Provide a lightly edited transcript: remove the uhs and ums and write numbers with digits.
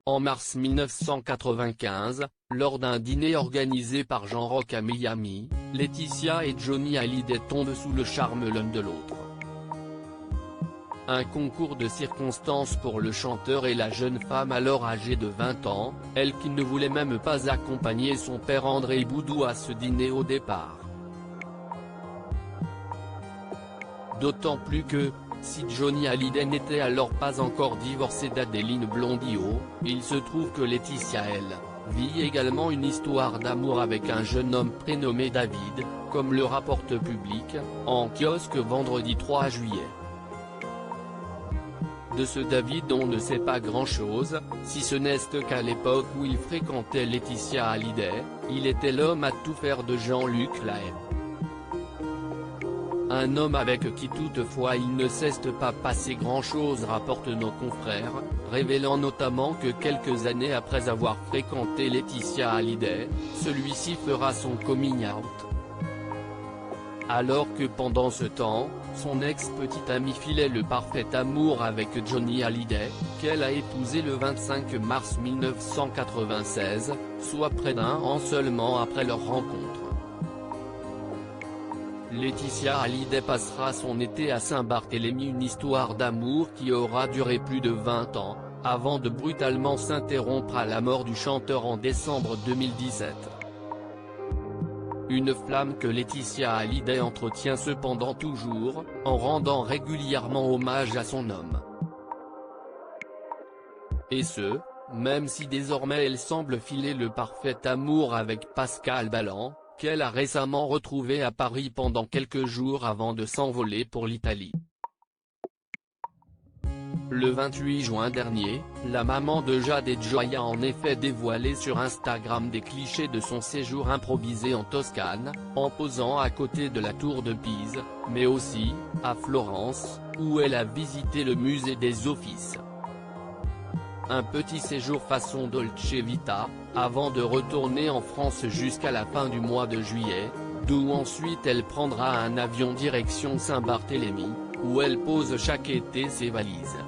En mars 1995, lors d'un dîner organisé par Jean Rock à Miami, Laetitia et Johnny Hallyday tombent sous le charme l'un de l'autre. Un concours de circonstances pour le chanteur et la jeune femme alors âgée de 20 ans, elle qui ne voulait même pas accompagner son père André Boudou à ce dîner au départ. D'autant plus que, si Johnny Hallyday n'était alors pas encore divorcé d'Adeline Blondiot, il se trouve que Laetitia elle, vit également une histoire d'amour avec un jeune homme prénommé David, comme le rapporte Public, en kiosque vendredi 3 juillet. De ce David on ne sait pas grand-chose, si ce n'est qu'à l'époque où il fréquentait Laetitia Hallyday, il était l'homme à tout faire de Jean-Luc Lahaye. Un homme avec qui toutefois il ne s'est pas passé grand-chose, rapportent nos confrères, révélant notamment que quelques années après avoir fréquenté Laetitia Hallyday, celui-ci fera son coming out. Alors que pendant ce temps, son ex-petite amie filait le parfait amour avec Johnny Hallyday, qu'elle a épousé le 25 mars 1996, soit près d'un an seulement après leur rencontre. Laetitia Hallyday passera son été à Saint-Barthélemy, une histoire d'amour qui aura duré plus de 20 ans, avant de brutalement s'interrompre à la mort du chanteur en décembre 2017. Une flamme que Laetitia Hallyday entretient cependant toujours, en rendant régulièrement hommage à son homme. Et ce, même si désormais elle semble filer le parfait amour avec Pascal Balland, qu'elle a récemment retrouvé à Paris pendant quelques jours avant de s'envoler pour l'Italie. Le 28 juin dernier, la maman de Jade et Joy a en effet dévoilé sur Instagram des clichés de son séjour improvisé en Toscane, en posant à côté de la tour de Pise, mais aussi, à Florence, où elle a visité le musée des Offices. Un petit séjour façon Dolce Vita, avant de retourner en France jusqu'à la fin du mois de juillet, d'où ensuite elle prendra un avion direction Saint-Barthélemy, où elle pose chaque été ses valises.